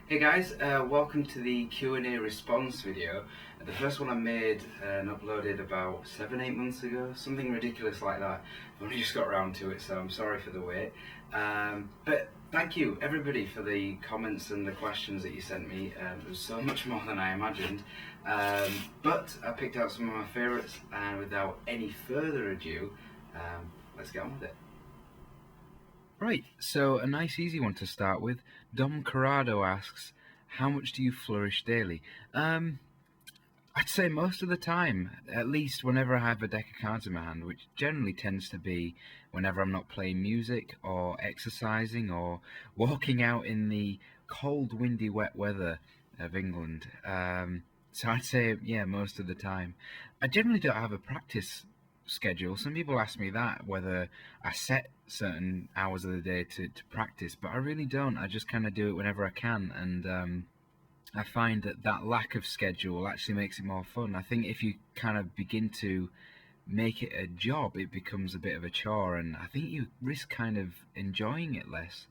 Hey guys, welcome to the Q&A response video. The first one I made and uploaded about 7-8 months ago, something ridiculous like that. I've only just got around to it, so I'm sorry for the wait. But thank you everybody for the comments and the questions that you sent me. It was so much more than I imagined. But I picked out some of my favourites, and without any further ado, let's get on with it. Right, so a nice easy one to start with. Dom Corrado asks, how much do you flourish daily? I'd say most of the time, at least whenever I have a deck of cards in my hand, which generally tends to be whenever I'm not playing music or exercising or walking out in the cold, windy, wet weather of England. So I'd say, yeah, most of the time. I generally don't have a practice schedule. Some people ask me that, whether I set certain hours of the day to practice, but I really don't. I just kind of do it whenever I can. And I find that lack of schedule actually makes it more fun. I think if you kind of begin to make it a job, it becomes a bit of a chore, and I think you risk kind of enjoying it less.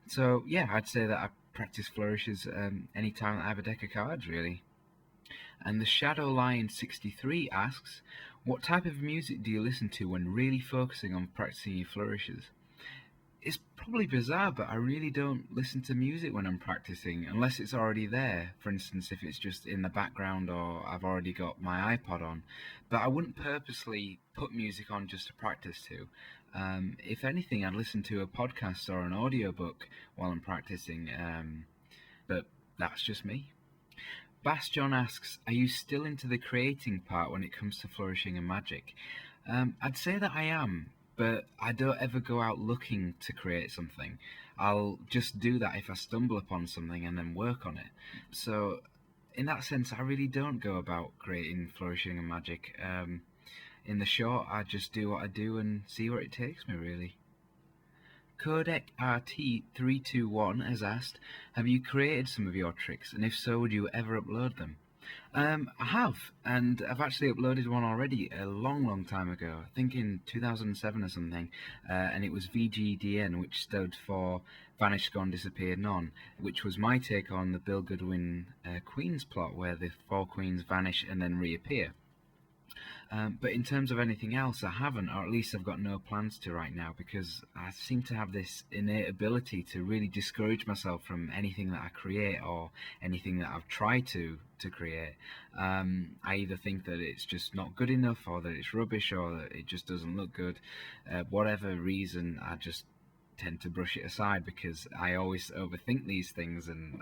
So yeah, I'd say that I practice flourishes anytime I have a deck of cards, really. And the Shadow Lion 63 asks, what type of music do you listen to when really focusing on practicing your flourishes? It's probably bizarre, but I really don't listen to music when I'm practicing unless it's already there. For instance, if it's just in the background or I've already got my iPod on. But I wouldn't purposely put music on just to practice to. If anything, I'd listen to a podcast or an audiobook while I'm practicing. But that's just me. Bass John asks, are you still into the creating part when it comes to flourishing and magic? I'd say that I am, but I don't ever go out looking to create something. I'll just do that if I stumble upon something and then work on it. So, in that sense, I really don't go about creating flourishing and magic. In the short, I just do what I do and see where it takes me, really. Codec RT321 has asked, have you created some of your tricks, and if so, would you ever upload them? I have, and I've actually uploaded one already a long, long time ago. I think in 2007 or something, and it was VGDN, which stood for Vanished, Gone, Disappeared, None, which was my take on the Bill Goodwin Queens plot, where the four queens vanish and then reappear. But in terms of anything else, I haven't, or at least I've got no plans to right now, because I seem to have this innate ability to really discourage myself from anything that I create or anything that I've tried to create. I either think that it's just not good enough, or that it's rubbish, or that it just doesn't look good. Whatever reason, I just tend to brush it aside because I always overthink these things, and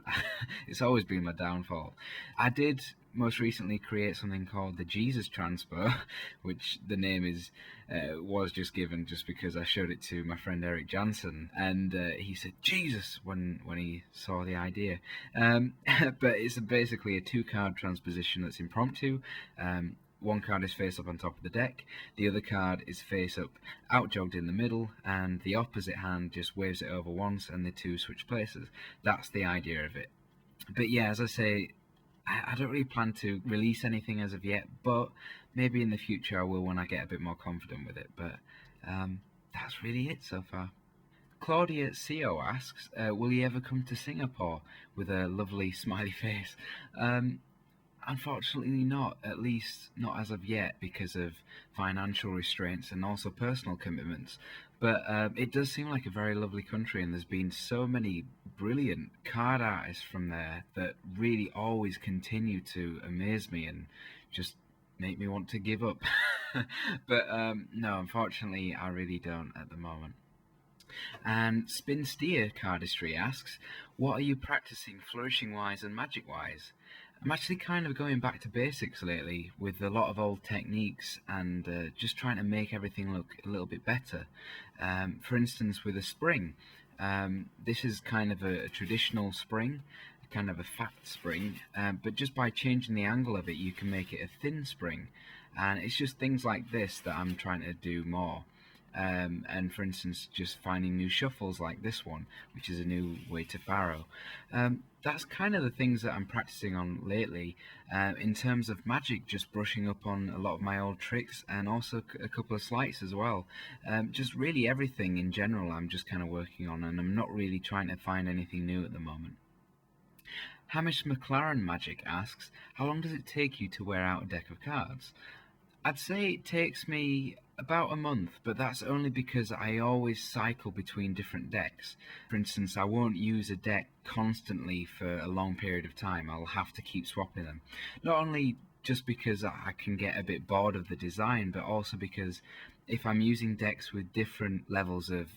it's always been my downfall. I did most recently create something called the Jesus Transpo, which the name is was just given just because I showed it to my friend Eric Jansen, and he said Jesus when he saw the idea. But it's basically a two-card transposition that's impromptu. One card is face up on top of the deck, the other card is face up, outjogged in the middle, and the opposite hand just waves it over once and the two switch places. That's the idea of it. But yeah, as I say, I don't really plan to release anything as of yet, but maybe in the future I will when I get a bit more confident with it. But that's really it so far. Claudia Co asks, will you ever come to Singapore, with a lovely smiley face? Um, Unfortunately not, at least not as of yet, because of financial restraints and also personal commitments. But it does seem like a very lovely country, and there's been so many brilliant card artists from there that really always continue to amaze me and just make me want to give up. But no, unfortunately, I really don't at the moment. And Spin Steer Cardistry asks, what are you practicing flourishing wise and magic wise? I'm actually kind of going back to basics lately with a lot of old techniques and just trying to make everything look a little bit better. For instance, with a spring, this is kind of a traditional spring, kind of a fat spring, but just by changing the angle of it, you can make it a thin spring. And it's just things like this that I'm trying to do more. And for instance, just finding new shuffles like this one, which is a new way to faro. That's kind of the things that I'm practicing on lately. In terms of magic, just brushing up on a lot of my old tricks and also a couple of sleights as well. Just really everything in general I'm just kind of working on, and I'm not really trying to find anything new at the moment. Hamish McLaren Magic asks, how long does it take you to wear out a deck of cards? I'd say it takes me about a month, but that's only because I always cycle between different decks. For instance, I won't use a deck constantly for a long period of time. I'll have to keep swapping them. Not only just because I can get a bit bored of the design, but also because if I'm using decks with different levels of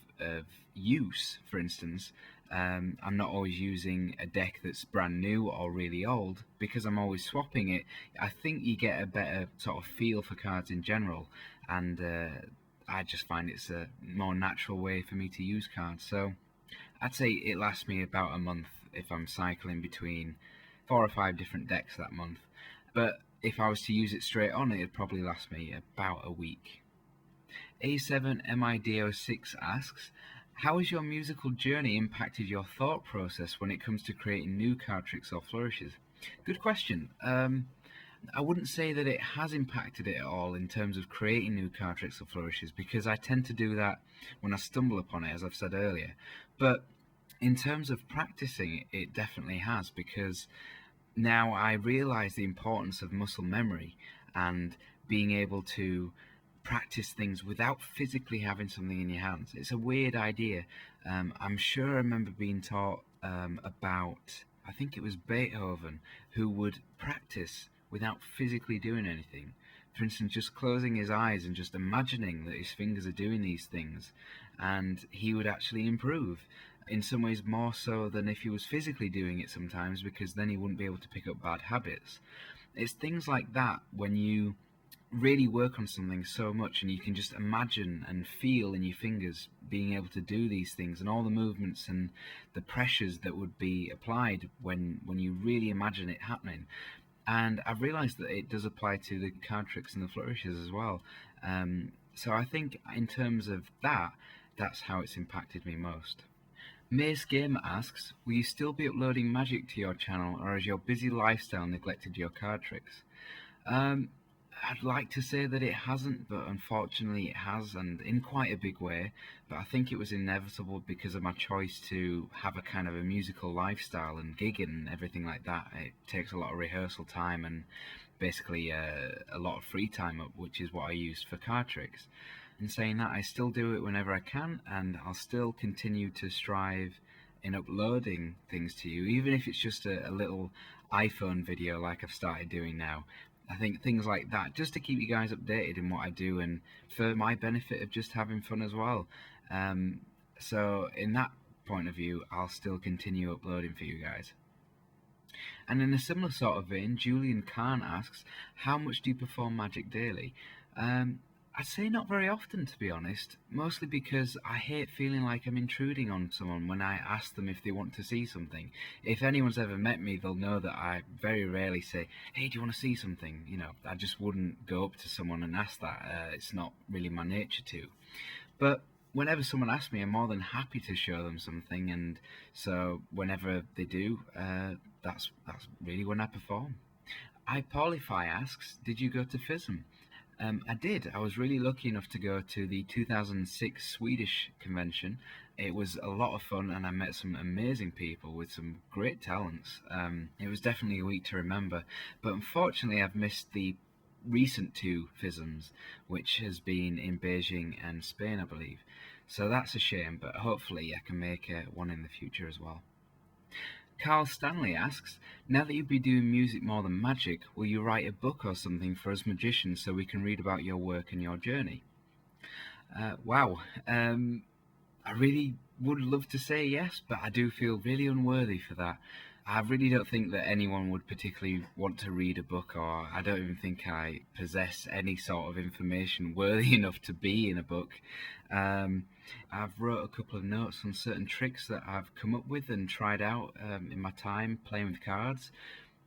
use, for instance, I'm not always using a deck that's brand new or really old because I'm always swapping it. I think you get a better sort of feel for cards in general, and I just find it's a more natural way for me to use cards. So I'd say it lasts me about a month if I'm cycling between 4 or 5 different decks that month. But if I was to use it straight on, it'd probably last me about a week. A7MIDO6 asks, how has your musical journey impacted your thought process when it comes to creating new card tricks or flourishes? Good question. I wouldn't say that it has impacted it at all in terms of creating new card tricks or flourishes, because I tend to do that when I stumble upon it, as I've said earlier. But in terms of practicing it, it definitely has, because now I realize the importance of muscle memory and being able to practice things without physically having something in your hands. It's a weird idea. I'm sure I remember being taught about, I think it was Beethoven, who would practice without physically doing anything. For instance, just closing his eyes and just imagining that his fingers are doing these things, and he would actually improve. In some ways, more so than if he was physically doing it sometimes, because then he wouldn't be able to pick up bad habits. It's things like that when you really work on something so much and you can just imagine and feel in your fingers being able to do these things, and all the movements and the pressures that would be applied when you really imagine it happening. And I've realized that it does apply to the card tricks and the flourishes as well. So I think in terms of that, that's how it's impacted me most. Mace Gamer asks, will you still be uploading Magic to your channel, or has your busy lifestyle neglected your card tricks? I'd like to say that it hasn't, but unfortunately it has, and in quite a big way. But I think it was inevitable because of my choice to have a kind of a musical lifestyle and gigging and everything like that. It takes a lot of rehearsal time and basically a lot of free time, which is what I used for card tricks. In saying that, I still do it whenever I can, and I'll still continue to strive in uploading things to you, even if it's just a little iPhone video like I've started doing now. I think things like that, just to keep you guys updated in what I do, and for my benefit of just having fun as well. So in that point of view, I'll still continue uploading for you guys. And in a similar sort of vein, Julian Khan asks, how much do you perform Magic daily? I'd say not very often, to be honest, mostly because I hate feeling like I'm intruding on someone when I ask them if they want to see something. If anyone's ever met me, they'll know that I very rarely say, hey, do you want to see something? You know, I just wouldn't go up to someone and ask that. It's not really my nature to. But whenever someone asks me, I'm more than happy to show them something, and so whenever they do, that's really when I perform. iPaulify asks, did you go to FISM? I did. I was really lucky enough to go to the 2006 Swedish convention. It was a lot of fun, and I met some amazing people with some great talents. It was definitely a week to remember, but unfortunately I've missed the recent 2 FISMs, which has been in Beijing and Spain, I believe. So that's a shame, but hopefully I can make one in the future as well. Carl Stanley asks, now that you'll be doing music more than magic, will you write a book or something for us magicians so we can read about your work and your journey? Wow. I really would love to say yes, but I do feel really unworthy for that. I really don't think that anyone would particularly want to read a book, or I don't even think I possess any sort of information worthy enough to be in a book. I've wrote a couple of notes on certain tricks that I've come up with and tried out in my time playing with cards,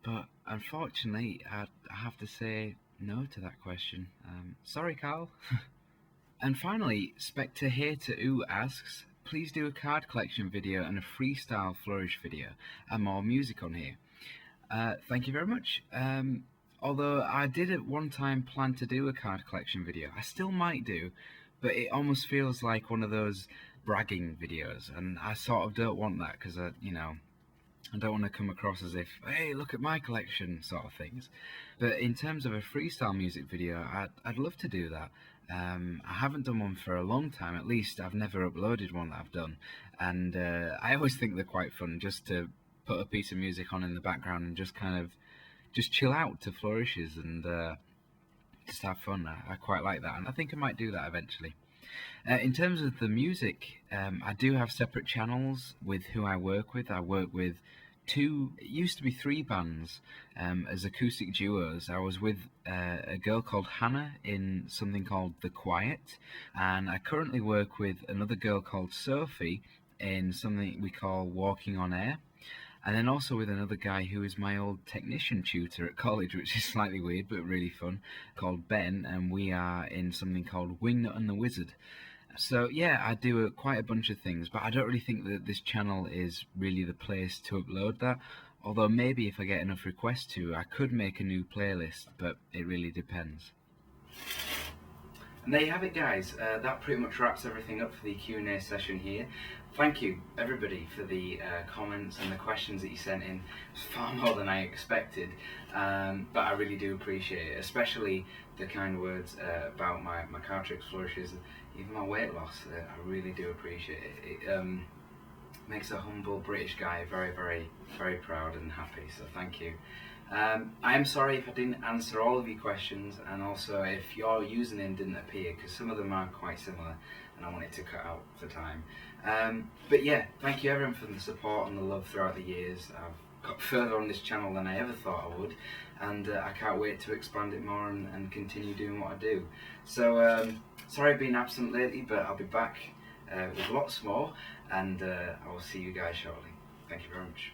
but unfortunately I have to say no to that question. Sorry, Carl. And finally, Spectre Hater Ooh asks, please do a card collection video and a freestyle flourish video and more music on here. Thank you very much. Although I did at one time plan to do a card collection video, I still might do, but it almost feels like one of those bragging videos, and I sort of don't want that because, I don't want to come across as if, hey, look at my collection, sort of things. But in terms of a freestyle music video, I'd love to do that. I haven't done one for a long time, at least I've never uploaded one that I've done. And I always think they're quite fun, just to put a piece of music on in the background and just kind of just chill out to flourishes and just have fun. I quite like that, and I think I might do that eventually. In terms of the music, I do have separate channels with who I work with. I work with two, it used to be three bands as acoustic duos. I was with a girl called Hannah in something called The Quiet, and I currently work with another girl called Sophie in something we call Walking on Air. And then also with another guy who is my old technician tutor at college, which is slightly weird but really fun, called Ben, and we are in something called Wingnut and the Wizard. So yeah, I do quite a bunch of things, but I don't really think that this channel is really the place to upload that. Although maybe if I get enough requests to, I could make a new playlist, but it really depends. And there you have it, guys. That pretty much wraps everything up for the Q&A session here. Thank you, everybody, for the comments and the questions that you sent in. It was far more than I expected, but I really do appreciate it, especially the kind words about my car tricks, flourishes, even my weight loss. I really do appreciate it. It makes a humble British guy very, very, very proud and happy, so thank you. I am sorry if I didn't answer all of your questions, and also if your username didn't appear, because some of them are quite similar and I wanted to cut out for time. But yeah, thank you everyone for the support and the love throughout the years. I've got further on this channel than I ever thought I would, and I can't wait to expand it more and continue doing what I do. So sorry I've been absent lately, but I'll be back with lots more, and I will see you guys shortly. Thank you very much.